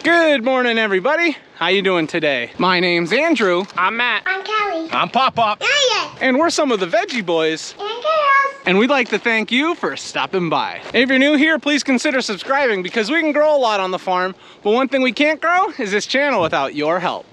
Good morning, everybody. How you doing today? My name's Andrew. I'm Matt. I'm Kelly. I'm Pop-Pop. And we're some of the Veggie boys. And girls. And we'd like to thank you for stopping by. If you're new here, please consider subscribing because we can grow a lot on the farm, but one thing we can't grow is this channel without your help.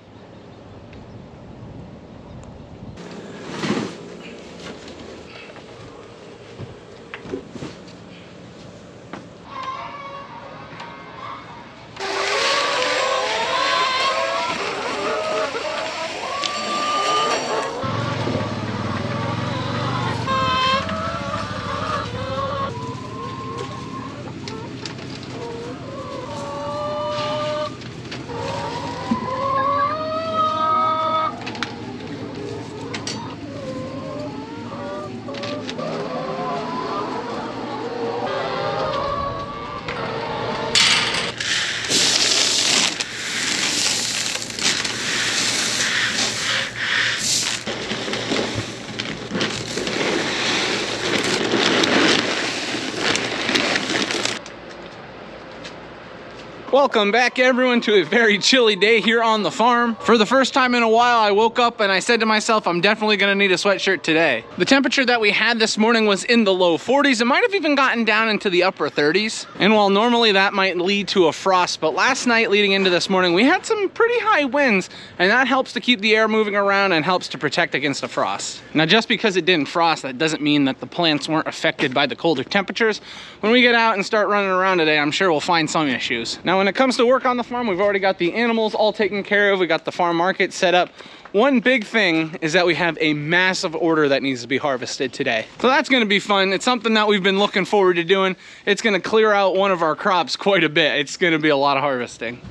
Welcome back, everyone, to a very chilly day here on the farm. For the first time in a while, I woke up and I said to myself, I'm definitely gonna need a sweatshirt today. The temperature that we had this morning was in the low 40s. It might have even gotten down into the upper 30s. And while normally that might lead to a frost, but last night leading into this morning, we had some pretty high winds, and that helps to keep the air moving around and helps to protect against a frost. Now, just because it didn't frost, that doesn't mean that the plants weren't affected by the colder temperatures. When we get out and start running around today, I'm sure we'll find some issues. Now, when it comes to work on the farm, we've already got the animals all taken care of. We got the farm market set up. One big thing is that we have a massive order that needs to be harvested today. So that's gonna be fun. It's something that we've been looking forward to doing. It's gonna clear out one of our crops quite a bit. It's gonna be a lot of harvesting.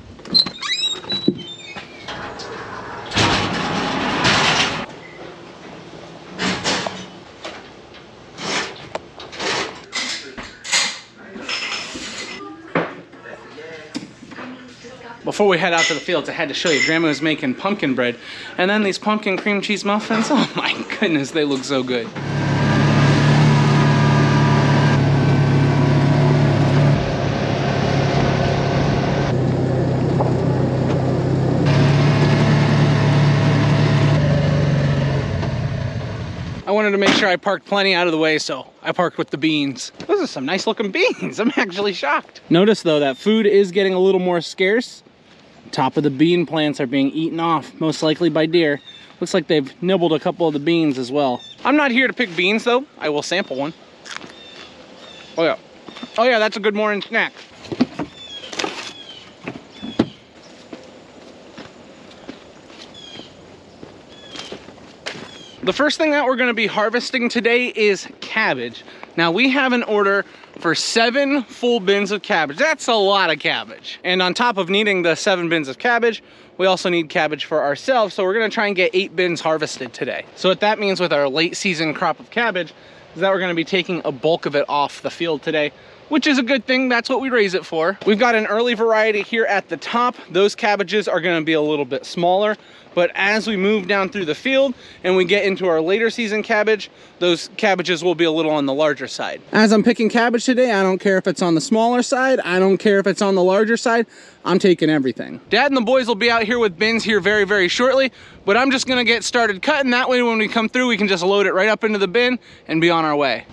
Before we head out to the fields, I had to show you, Grandma was making pumpkin bread. And then these pumpkin cream cheese muffins, oh my goodness, they look so good. I wanted to make sure I parked plenty out of the way, so I parked with the beans. Those are some nice looking beans. I'm actually shocked. Notice though that food is getting a little more scarce. Top of the bean plants are being eaten off, most likely by deer. Looks like they've nibbled a couple of the beans as well. I'm not here to pick beans though. I will sample one. Oh yeah. Oh yeah, that's a good morning snack. The first thing that we're gonna be harvesting today is cabbage. Now we have an order for 7 full bins of cabbage. That's a lot of cabbage. And on top of needing the 7 bins of cabbage, we also need cabbage for ourselves. So we're gonna try and get 8 bins harvested today. So what that means with our late season crop of cabbage is that we're gonna be taking a bulk of it off the field today, which is a good thing. That's what we raise it for. We've got an early variety here at the top. Those cabbages are gonna be a little bit smaller, but as we move down through the field and we get into our later season cabbage, those cabbages will be a little on the larger side. As I'm picking cabbage today, I don't care if it's on the smaller side, I don't care if it's on the larger side, I'm taking everything. Dad and the boys will be out here with bins here very, very shortly, but I'm just gonna get started cutting. That way when we come through, we can just load it right up into the bin and be on our way.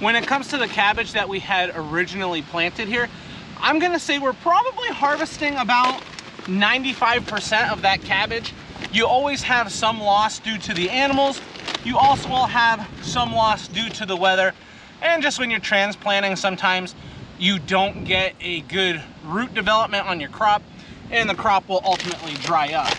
When it comes to the cabbage that we had originally planted here, I I'm gonna say we're probably harvesting about 95% of that cabbage. You always have some loss due to the animals. You also will have some loss due to the weather. And just when you're transplanting, sometimes you don't get a good root development on your crop, and the crop will ultimately dry up.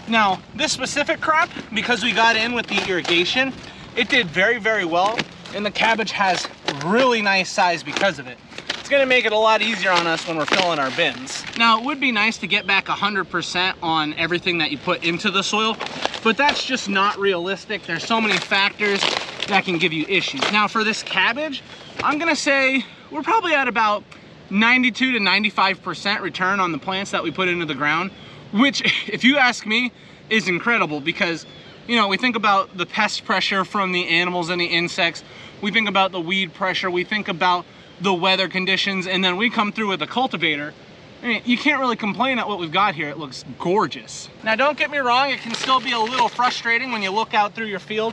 Now, this specific crop, because we got in with the irrigation, it did very, very well, and the cabbage has really nice size because of it. It's gonna make it a lot easier on us when we're filling our bins. Now, it would be nice to get back 100% on everything that you put into the soil, but that's just not realistic. There's so many factors that can give you issues. Now, for this cabbage, I'm gonna say we're probably at about 92 to 95% return on the plants that we put into the ground, which, if you ask me, is incredible because, you know, we think about the pest pressure from the animals and the insects, we think about the weed pressure, we think about the weather conditions, and then we come through with a cultivator. I mean, you can't really complain at what we've got here. It looks gorgeous. Now, don't get me wrong, it can still be a little frustrating when you look out through your field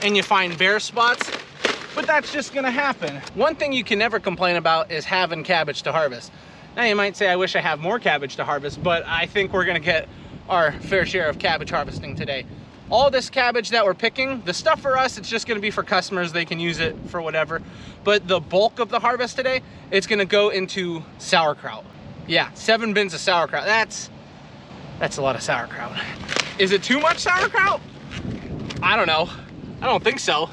and you find bare spots, but that's just gonna happen. One thing you can never complain about is having cabbage to harvest. Now, you might say, I wish I have more cabbage to harvest, but I think we're gonna get our fair share of cabbage harvesting today. All this cabbage that we're picking, the stuff for us, it's just gonna be for customers. They can use it for whatever. But the bulk of the harvest today, it's gonna go into sauerkraut. Yeah, 7 bins of sauerkraut. That's a lot of sauerkraut. Is it too much sauerkraut? I don't know. I don't think so.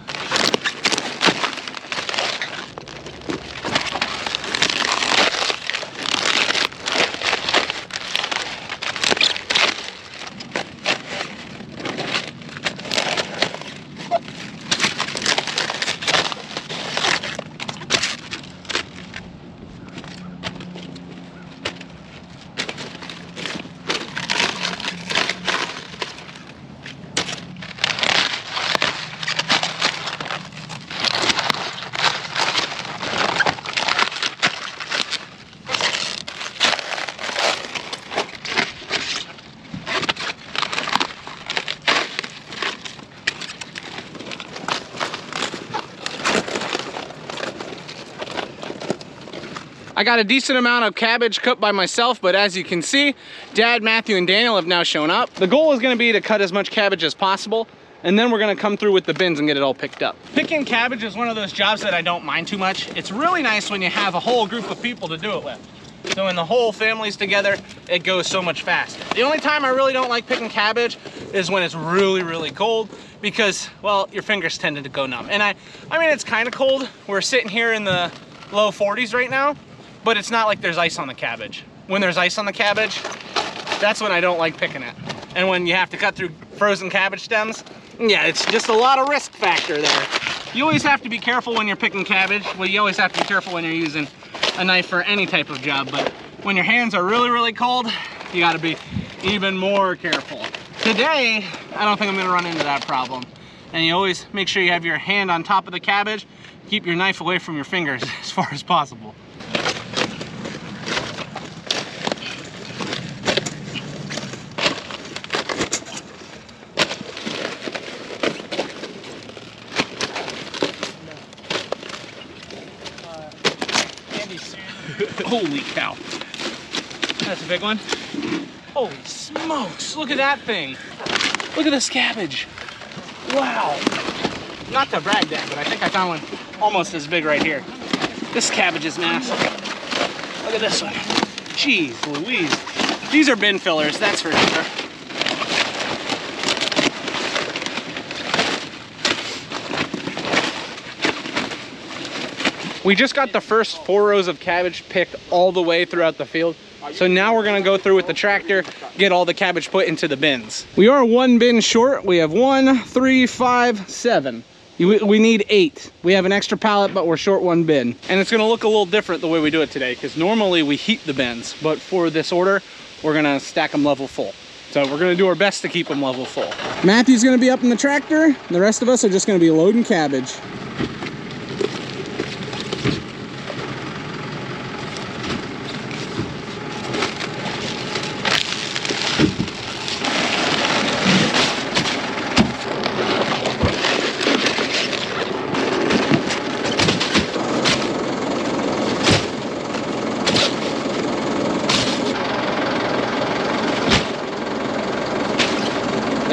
I got a decent amount of cabbage cut by myself, but as you can see, Dad, Matthew, and Daniel have now shown up. The goal is gonna be to cut as much cabbage as possible, and then we're gonna come through with the bins and get it all picked up. Picking cabbage is one of those jobs that I don't mind too much. It's really nice when you have a whole group of people to do it with. So when the whole family's together, it goes so much faster. The only time I really don't like picking cabbage is when it's really, really cold, because, well, your fingers tend to go numb. And I mean, it's kind of cold. We're sitting here in the low 40s right now, but it's not like there's ice on the cabbage. When there's ice on the cabbage, that's when I don't like picking it. And when you have to cut through frozen cabbage stems, yeah, it's just a lot of risk factor there. You always have to be careful when you're picking cabbage. Well, you always have to be careful when you're using a knife for any type of job, but when your hands are really, really cold, you gotta be even more careful. Today, I don't think I'm gonna run into that problem. And you always make sure you have your hand on top of the cabbage. Keep your knife away from your fingers as far as possible. Holy cow. That's a big one. Holy smokes, look at that thing. Look at this cabbage. Wow. Not to brag that, but I think I found one almost as big right here. This cabbage is massive. Look at this one. Jeez Louise. These are bin fillers, that's for sure. We just got the first 4 rows of cabbage picked all the way throughout the field. So now we're gonna go through with the tractor, get all the cabbage put into the bins. We are 1 bin short. We have 1, 3, 5, 7. We need 8. We have an extra pallet, but we're short 1 bin. And it's gonna look a little different the way we do it today, because normally we heat the bins, but for this order, we're gonna stack them level full. So we're gonna do our best to keep them level full. Matthew's gonna be up in the tractor. And the rest of us are just gonna be loading cabbage.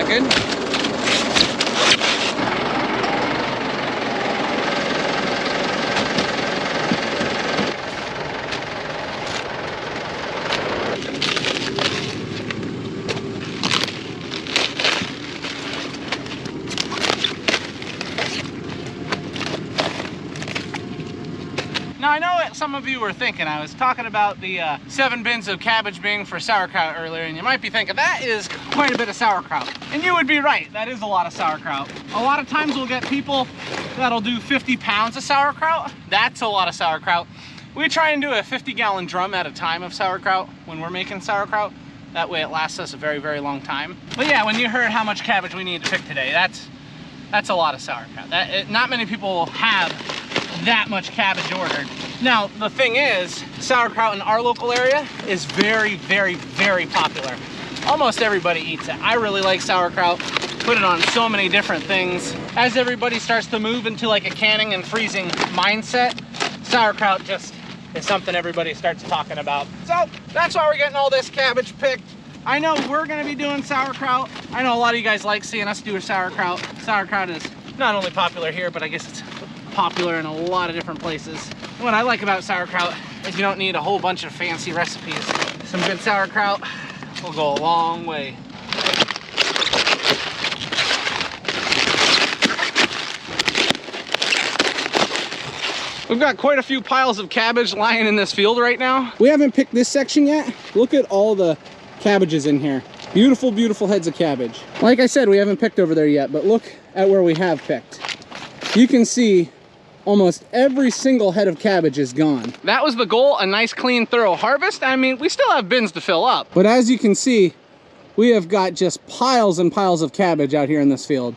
cooking. Now I know what some of you were thinking. I was talking about the 7 bins of cabbage being for sauerkraut earlier, and you might be thinking that is quite a bit of sauerkraut. And you would be right, that is a lot of sauerkraut. A lot of times we'll get people that'll do 50 pounds of sauerkraut. That's a lot of sauerkraut. We try and do a 50-gallon drum at a time of sauerkraut when we're making sauerkraut. That way it lasts us a very, very long time. But yeah, when you heard how much cabbage we need to pick today, that's a lot of sauerkraut. Not many people have that much cabbage ordered. Now, the thing is, sauerkraut in our local area is very, very, very popular. Almost everybody eats it. I really like sauerkraut. Put it on so many different things. As everybody starts to move into like a canning and freezing mindset, sauerkraut just is something everybody starts talking about. So that's why we're getting all this cabbage picked. I know we're gonna be doing sauerkraut. I know a lot of you guys like seeing us do a sauerkraut. Sauerkraut is not only popular here, but I guess it's popular in a lot of different places. What I like about sauerkraut is you don't need a whole bunch of fancy recipes. Some good sauerkraut will go a long way. We've got quite a few piles of cabbage lying in this field right now. We haven't picked this section yet. Look at all the cabbages in here. Beautiful, beautiful heads of cabbage. Like I said, we haven't picked over there yet, but look at where we have picked. You can see almost every single head of cabbage is gone. That was the goal, a nice, clean, thorough harvest. I mean, we still have bins to fill up. But as you can see, we have got just piles and piles of cabbage out here in this field.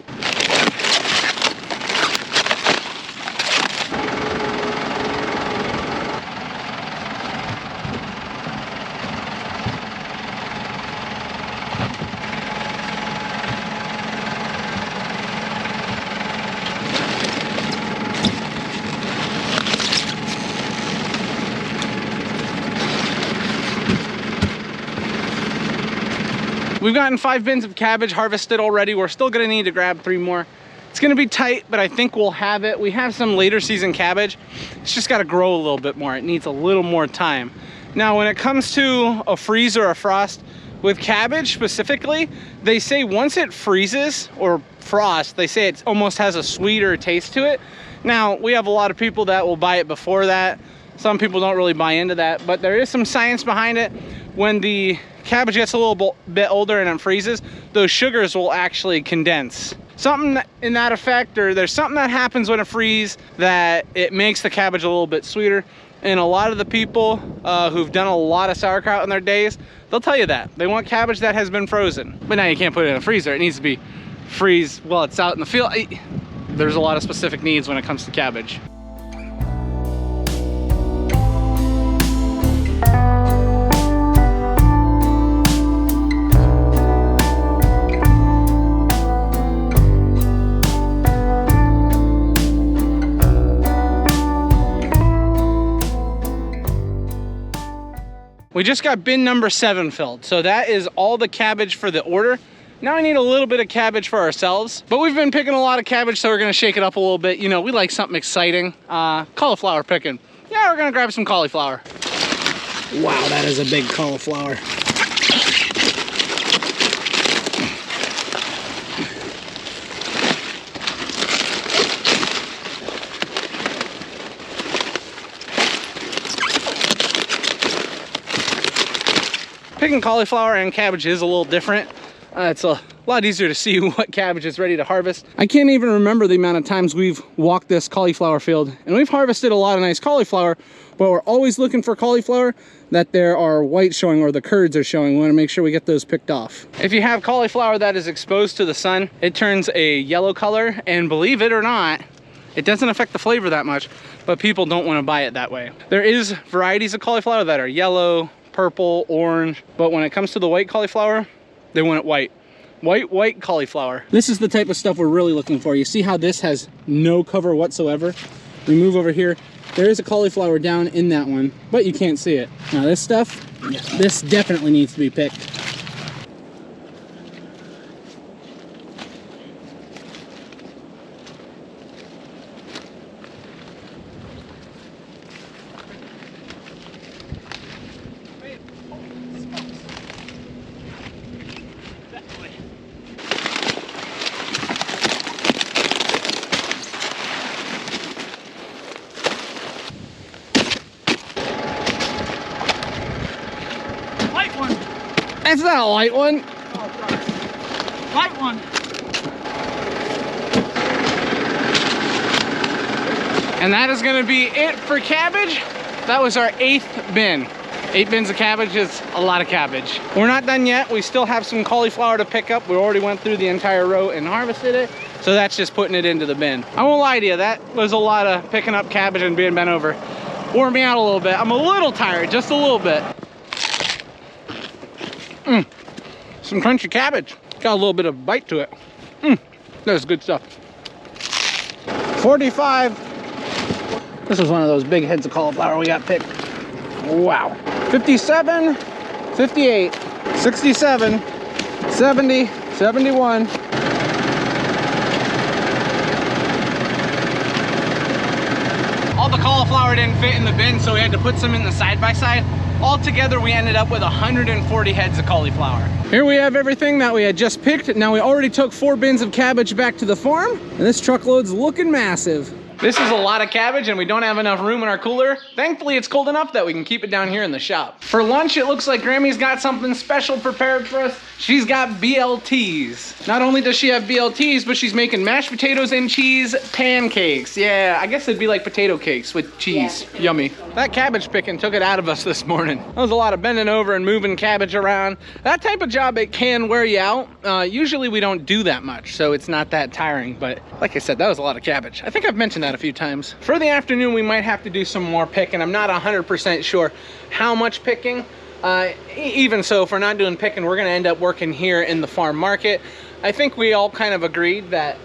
We've gotten 5 bins of cabbage harvested already. We're still gonna need to grab 3 more. It's gonna be tight, but I think we'll have it. We have some later season cabbage. It's just gotta grow a little bit more. It needs a little more time. Now, when it comes to a freeze or a frost, with cabbage specifically, they say once it freezes or frost, they say it almost has a sweeter taste to it. Now, we have a lot of people that will buy it before that. Some people don't really buy into that, but there is some science behind it. When the cabbage gets a little bit older and it freezes, those sugars will actually condense. Something in that effect, or there's something that happens when it freezes that it makes the cabbage a little bit sweeter. And a lot of the people who've done a lot of sauerkraut in their days, they'll tell you that. They want cabbage that has been frozen. But now you can't put it in a freezer. It needs to be freeze while it's out in the field. There's a lot of specific needs when it comes to cabbage. We just got bin number 7 filled. So that is all the cabbage for the order. Now I need a little bit of cabbage for ourselves, but we've been picking a lot of cabbage, so we're gonna shake it up a little bit. You know, we like something exciting. Cauliflower picking. Yeah, we're gonna grab some cauliflower. Wow, that is a big cauliflower. Picking cauliflower and cabbage is a little different. It's a lot easier to see what cabbage is ready to harvest. I can't even remember the amount of times we've walked this cauliflower field, and we've harvested a lot of nice cauliflower, but we're always looking for cauliflower that there are white showing or the curds are showing. We want to make sure we get those picked off. If you have cauliflower that is exposed to the sun, it turns a yellow color, and believe it or not, it doesn't affect the flavor that much, but people don't want to buy it that way. There is varieties of cauliflower that are yellow, purple, orange, but when it comes to the white cauliflower, they want it white. White cauliflower. This is the type of stuff we're really looking for. You see how this has no cover whatsoever? We move over here. There is a cauliflower down in that one, but you can't see it. Now this stuff, this definitely needs to be picked. That's not a light one. Light one. And that is gonna be it for cabbage. That was our 8th bin. 8 bins of cabbage is a lot of cabbage. We're not done yet. We still have some cauliflower to pick up. We already went through the entire row and harvested it. So that's just putting it into the bin. I won't lie to you, that was a lot of picking up cabbage and being bent over. Wore me out a little bit. I'm a little tired, just a little bit. Some crunchy cabbage. Got a little bit of bite to it. That's good stuff. 45. This was one of those big heads of cauliflower we got picked. Wow. 57, 58, 67, 70, 71. All the cauliflower didn't fit in the bin, so we had to put some in the side-by-side. Altogether, we ended up with 140 heads of cauliflower. Here we have everything that we had just picked. Now, we already took 4 bins of cabbage back to the farm, and this truckload's looking massive. This is a lot of cabbage and we don't have enough room in our cooler. Thankfully, it's cold enough that we can keep it down here in the shop. For lunch, it looks like Grammy's got something special prepared for us. She's got BLTs. Not only does she have BLTs, but she's making mashed potatoes and cheese pancakes. Yeah, I guess it'd be like potato cakes with cheese. Yeah. Yummy. That cabbage picking took it out of us this morning. That was a lot of bending over and moving cabbage around. That type of job, it can wear you out. Usually we don't do that much, so it's not that tiring. But like I said, that was a lot of cabbage. I think I've mentioned that a few times. For the afternoon, we might have to do some more picking. I'm not 100% sure how much picking. Even so, if we're not doing picking, we're gonna end up working here in the farm market. I think we all kind of agreed that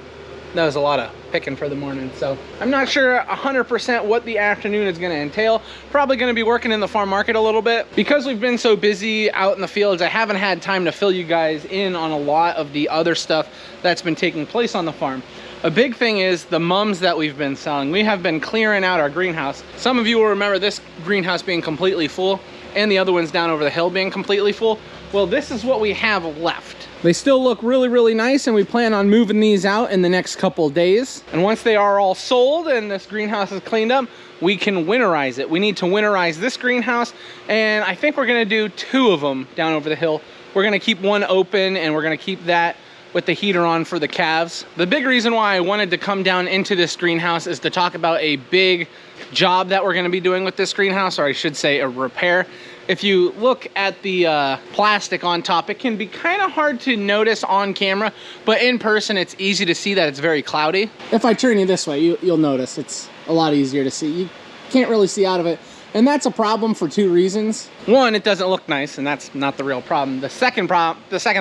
that was a lot of picking for the morning. So I'm not sure 100% what the afternoon is gonna entail. Probably gonna be working in the farm market a little bit. Because we've been so busy out in the fields, I haven't had time to fill you guys in on a lot of the other stuff that's been taking place on the farm. A big thing is the mums that we've been selling. We have been clearing out our greenhouse. Some of you will remember this greenhouse being completely full and the other ones down over the hill being completely full. Well, this is what we have left. They still look really, really nice, and we plan on moving these out in the next couple of days. And once they are all sold and this greenhouse is cleaned up, we can winterize it. We need to winterize this greenhouse, and I think we're gonna do 2 of them down over the hill. We're gonna keep one open, and we're gonna keep that with the heater on for the calves. The big reason why I wanted to come down into this greenhouse is to talk about a big job that we're gonna be doing with this greenhouse, or I should say a repair. If you look at the plastic on top, it can be kind of hard to notice on camera, but in person it's easy to see that it's very cloudy. If I turn you this way, you'll notice it's a lot easier to see. You can't really see out of it. And that's a problem for 2 reasons. One, it doesn't look nice, and that's not the real problem. The second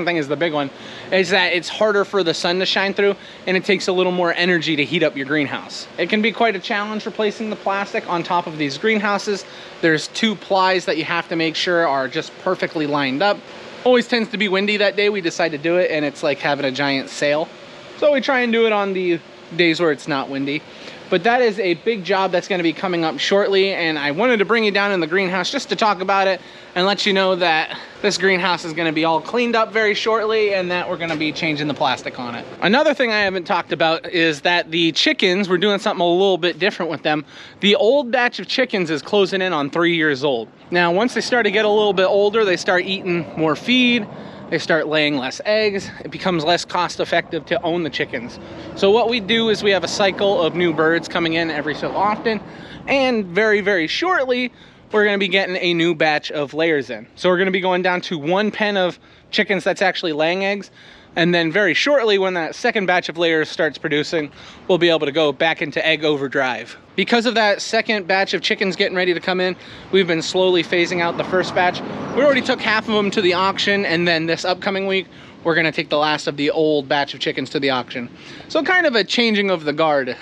thing is the big one, is that it's harder for the sun to shine through, and it takes a little more energy to heat up your greenhouse. It can be quite a challenge replacing the plastic on top of these greenhouses. There's 2 plies that you have to make sure are just perfectly lined up. Always tends to be windy that day we decide to do it, and it's like having a giant sail. So we try and do it on the days where it's not windy. But that is a big job that's gonna be coming up shortly, and I wanted to bring you down in the greenhouse just to talk about it and let you know that this greenhouse is gonna be all cleaned up very shortly and that we're gonna be changing the plastic on it. Another thing I haven't talked about is that the chickens, we're doing something a little bit different with them. The old batch of chickens is closing in on 3 years old. Now, once they start to get a little bit older, they start eating more feed, they start laying less eggs, it becomes less cost effective to own the chickens. So what we do is we have a cycle of new birds coming in every so often, and very, very shortly, we're gonna be getting a new batch of layers in. So we're gonna be going down to 1 pen of chickens that's actually laying eggs, and then very shortly, when that second batch of layers starts producing, we'll be able to go back into egg overdrive. Because of that second batch of chickens getting ready to come in, we've been slowly phasing out the first batch. We already took half of them to the auction, and then this upcoming week, we're gonna take the last of the old batch of chickens to the auction. So kind of a changing of the guard.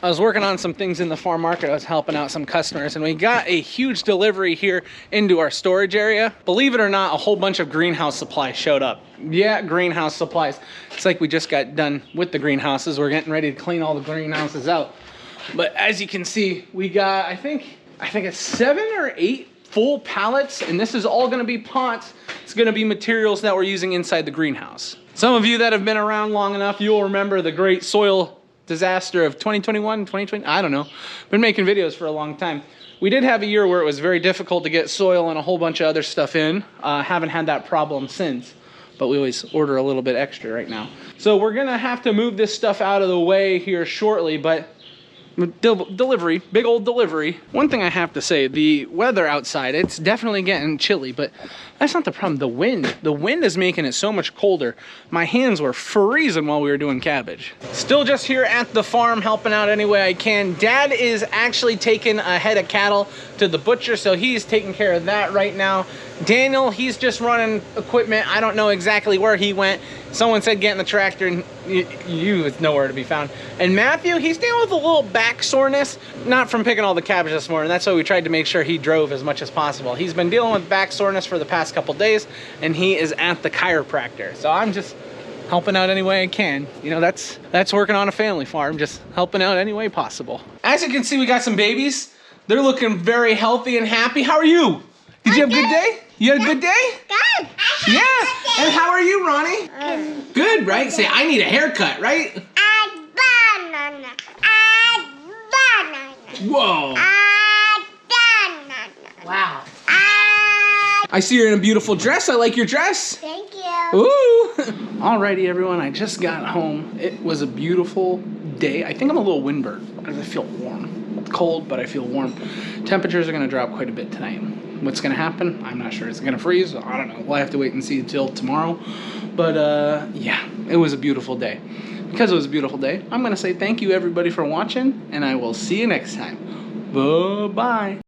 I was working on some things in the farm market. I was helping out some customers, and we got a huge delivery here into our storage area. Believe it or not, a whole bunch of greenhouse supplies showed up. Yeah, greenhouse supplies. It's like we just got done with the greenhouses. We're getting ready to clean all the greenhouses out. But as you can see, we got, I think it's 7 or 8 full pallets, and this is all gonna be pots. It's gonna be materials that we're using inside the greenhouse. Some of you that have been around long enough, you'll remember the great soil disaster of 2021, 2020, I don't know. Been making videos for a long time. We did have a year where it was very difficult to get soil and a whole bunch of other stuff in. Haven't had that problem since, but we always order a little bit extra right now. So we're gonna have to move this stuff out of the way here shortly, but delivery, big old delivery. One thing I have to say, the weather outside, it's definitely getting chilly, but that's not the problem. The wind is making it so much colder. My hands were freezing while we were doing cabbage. Still just here at the farm, helping out any way I can. Dad is actually taking a head of cattle to the butcher, so he's taking care of that right now. Daniel, he's just running equipment. I don't know exactly where he went. Someone said get in the tractor, and you is nowhere to be found. And Matthew, he's dealing with a little back soreness, not from picking all the cabbage this morning. That's why we tried to make sure he drove as much as possible. He's been dealing with back soreness for the past couple days, and he is at the chiropractor. So I'm just helping out any way I can. You know, that's working on a family farm, just helping out any way possible. As you can see, we got some babies. They're looking very healthy and happy. How are you? Did you have a good day? You had a good day? Good. Yeah. And how are you, Ronnie? Good, right? Say, I need a haircut, right? Banana. Banana. Whoa. Banana. Wow. I see you're in a beautiful dress. I like your dress. Thank you. Ooh. Alrighty, everyone. I just got home. It was a beautiful day. I think I'm a little windburned because I feel warm. It's cold, but I feel warm. Temperatures are going to drop quite a bit tonight. What's going to happen? I'm not sure. It's going to freeze. I don't know. We'll have to wait and see until tomorrow. But yeah, it was a beautiful day. Because it was a beautiful day, I'm going to say thank you, everybody, for watching, and I will see you next time. Bye-bye.